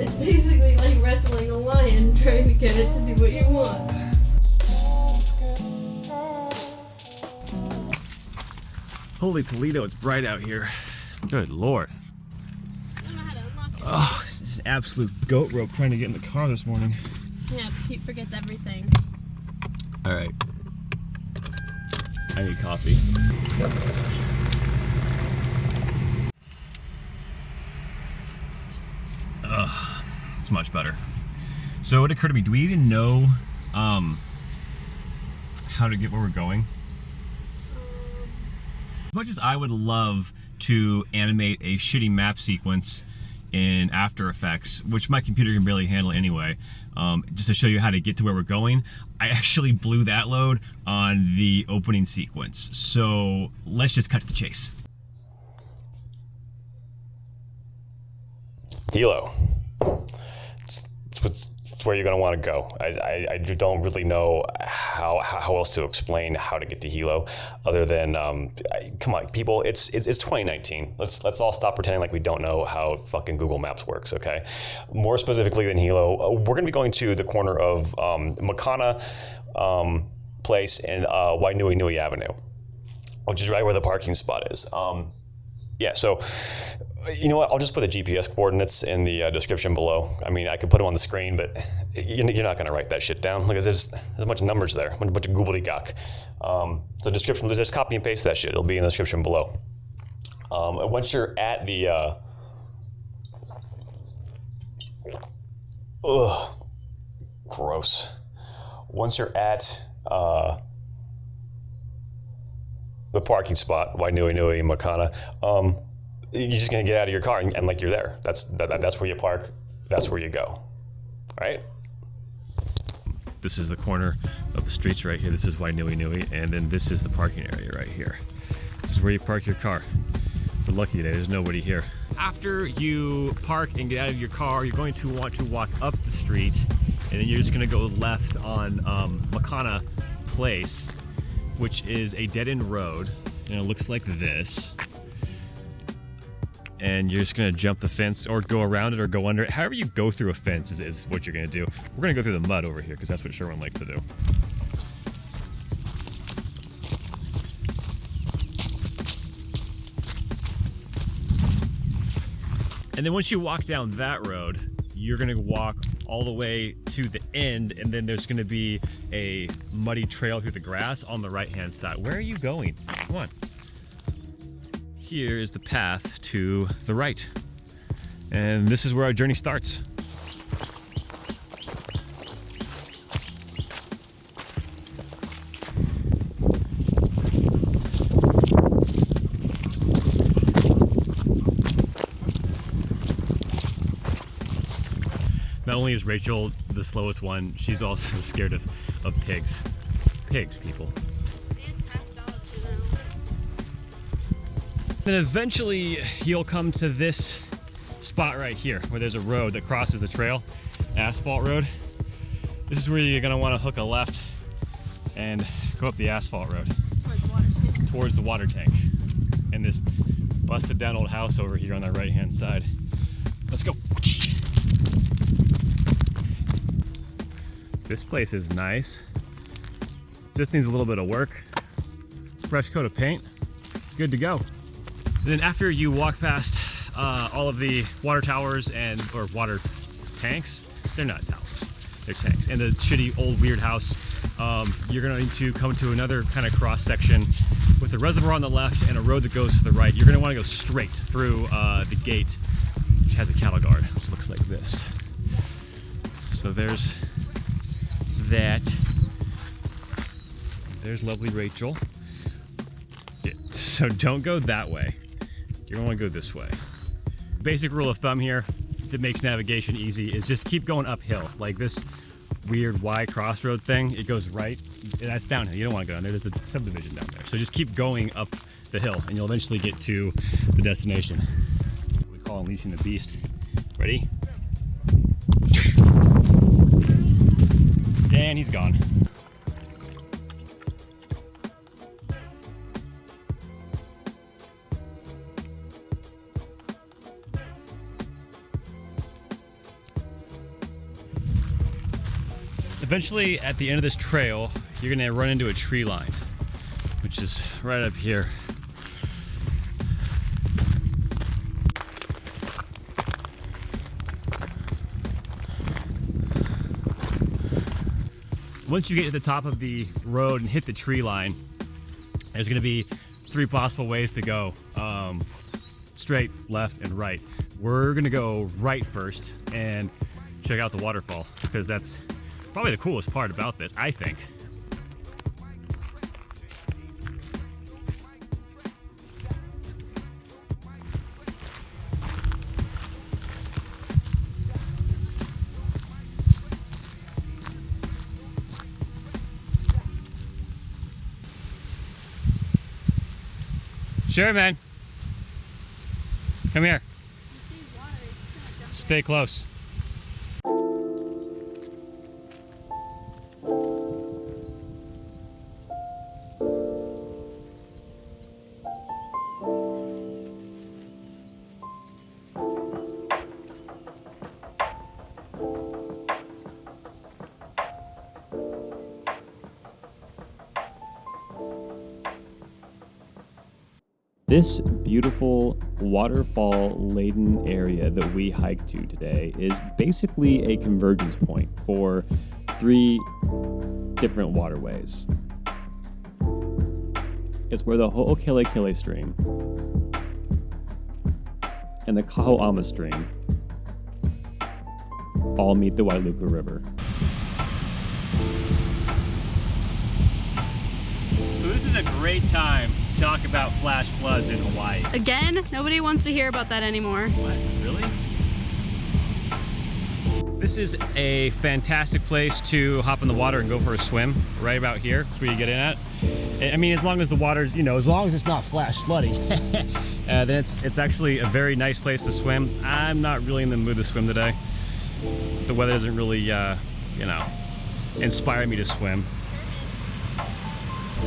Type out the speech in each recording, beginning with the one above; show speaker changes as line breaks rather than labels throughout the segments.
It's basically like wrestling a lion, trying to get it to do what you want.
Holy Toledo, it's bright out here. Good Lord.
I don't know how to unlock it.
Oh, this is an absolute goat rope trying to get in the car this morning.
Yeah, Pete forgets everything.
All right. I need coffee. Ugh, it's much better. So it occurred to me, do we even know how to get where we're going? As much as I would love to animate a shitty map sequence in After Effects, which my computer can barely handle anyway, just to show you how to get to where we're going, I actually blew that load on the opening sequence. So let's just cut to the chase.
Hilo. It's where you're going to want to go. I don't really know how else to explain how to get to Hilo, other than come on, people. It's 2019. Let's all stop pretending like we don't know how fucking Google Maps works. Okay, more specifically than Hilo, we're going to be going to the corner of Makana Place and Wainui Avenue, which is right where the parking spot is. Yeah, so you know what? I'll just put the GPS coordinates in the description below. I mean, I could put them on the screen, but you're not going to write that shit down. Look, there's a bunch of numbers there, a bunch of gobbledygook. So description, just copy and paste that shit. It'll be in the description below. Once you're at the... gross. Once you're at... the parking spot, Wainui Makana, you're just gonna get out of your car and like you're there. That's where you park. That's where you go. All right.
This is the corner of the streets right here. This is Wainui, and then this is the parking area right here. This is where you park your car. We're lucky today. There's nobody here. After you park and get out of your car, you're going to want to walk up the street, and then you're just gonna go left on Makana Place, which is a dead-end road, and it looks like this. And you're just gonna jump the fence or go around it or go under it. However you go through a fence is what you're gonna do. We're gonna go through the mud over here because that's what Sherwin likes to do. And then once you walk down that road, you're gonna walk all the way to the end, and then there's gonna be a muddy trail through the grass on the right-hand side. Where are you going? Come on. Here is the path to the right. And this is where our journey starts. Not only is Rachel the slowest one, she's also scared of pigs. Pigs, people. Then eventually you'll come to this spot right here where there's a road that crosses the trail, asphalt road. This is where you're gonna want to hook a left and go up the asphalt road towards the water tank and this busted down old house over here on the right hand side. Let's go. This place is nice. Just needs a little bit of work. Fresh coat of paint, good to go. And then after you walk past all of the water towers or water tanks, they're not towers, they're tanks, and the shitty old weird house, you're going to come to another kind of cross section with a reservoir on the left and a road that goes to the right. You're going to want to go straight through the gate, which has a cattle guard, which looks like this. So there's that. There's lovely Rachel. So don't go that way. You're gonna wanna go this way. Basic rule of thumb here that makes navigation easy is just keep going uphill. Like this weird Y crossroad thing, it goes right. That's downhill. You don't want to go down there. There's a subdivision down there. So just keep going up the hill and you'll eventually get to the destination. We call unleashing the beast. Ready? And he's gone. Eventually, at the end of this trail, you're gonna run into a tree line, which is right up here. Once you get to the top of the road and hit the tree line, there's gonna be 3 possible ways to go. Straight, left, and right. We're gonna go right first and check out the waterfall, because that's probably the coolest part about this, I think. Sure, man. Come here. Stay close. This beautiful waterfall-laden area that we hiked to today is basically a convergence point for 3 different waterways. It's where the Ho'okelekele stream and the Kaho'ama stream all meet the Wailuku River. So this is a great time to talk about flash floods in Hawaii.
Again, nobody wants to hear about that anymore.
What? Really? This is a fantastic place to hop in the water and go for a swim. Right about here, that's where you get in at. I mean, as long as the water's, you know, as long as it's not flash flooding, then it's actually a very nice place to swim. I'm not really in the mood to swim today. The weather doesn't really, you know, inspire me to swim.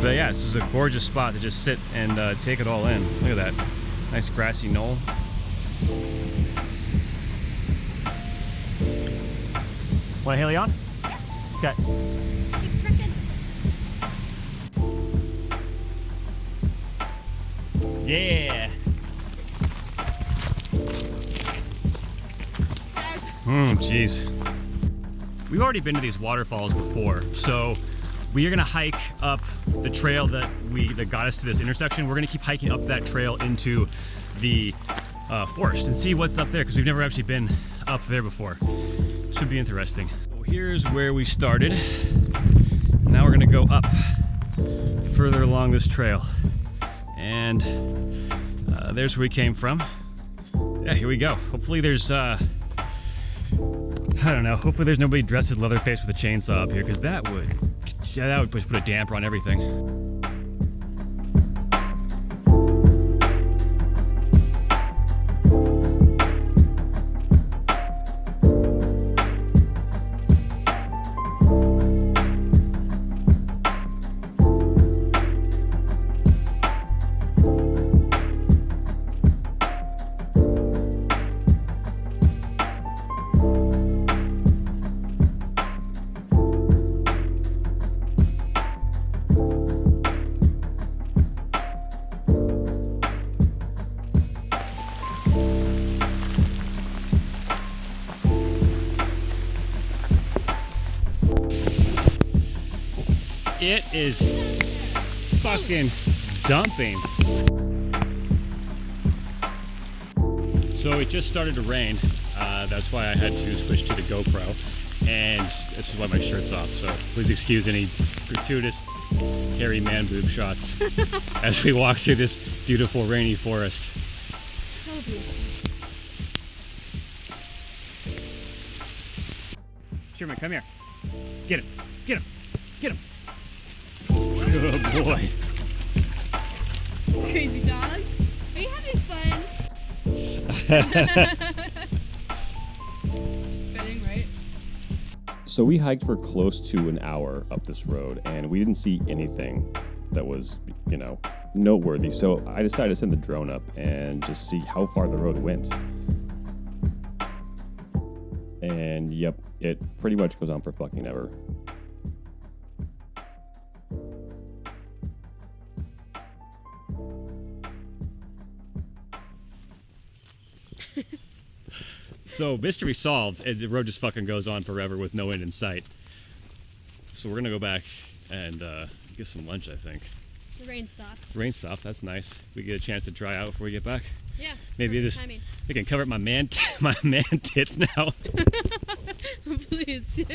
But yeah, this is a gorgeous spot to just sit and take it all in. Look at that. Nice grassy knoll. Want a Haley on?
Yeah.
Okay.
Keep trekking.
Yeah. Jeez. We've already been to these waterfalls before, so we are gonna hike up the trail that got us to this intersection. We're gonna keep hiking up that trail into the forest and see what's up there, because we've never actually been up there before. Should be interesting. Well, here's where we started. Now we're gonna go up further along this trail. And there's where we came from. Yeah, here we go. Hopefully there's, I don't know, hopefully there's nobody dressed as Leatherface with a chainsaw up here, because that would put a damper on everything. It is fucking dumping. So it just started to rain. That's why I had to switch to the GoPro. And this is why my shirt's off. So please excuse any gratuitous hairy man boob shots as we walk through this beautiful rainy forest.
So beautiful.
Sherman, come here. Get him. Get him. Get him. Good boy.
Crazy dogs. Are you having fun? Spinning, right?
So we hiked for close to an hour up this road, and we didn't see anything that was, you know, noteworthy. So I decided to send the drone up and just see how far the road went. And yep, it pretty much goes on for fucking ever. So mystery solved, as the road just fucking goes on forever with no end in sight. So we're gonna go back and get some lunch, I think.
The rain stopped.
Rain stopped, that's nice. We get a chance to dry out before we get back.
Yeah.
Maybe this we can cover up my man tits now.
Please do.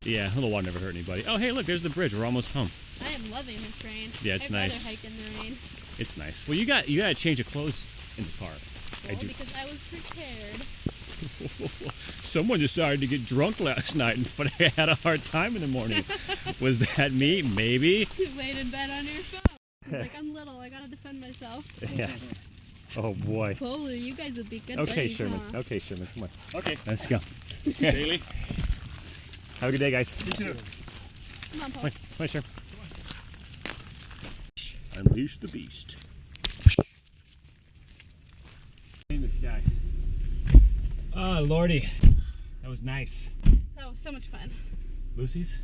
Yeah, a little water never hurt anybody. Oh hey, look, there's the bridge. We're almost home.
I am loving this rain.
Yeah, it's nice.
I'd rather hike in the rain.
It's nice. Well, you got a change of clothes in the car.
Well, because I was prepared.
Someone decided to get drunk last night, but I had a hard time in the morning. Was that me? Maybe.
You laid in bed on your phone. Like, I'm little, I gotta defend myself.
Yeah. Oh boy.
Holy, you guys would be good
Okay,
buddies,
Sherman.
huh?
Okay, Sherman. Come on. Okay, let's go. Bailey. Have a good day, guys.
You too.
Come on, Paul.
Come on, Sherman.
Unleash the beast.
In the sky. Oh, Lordy. That was nice.
That was so much fun.
Lucy's?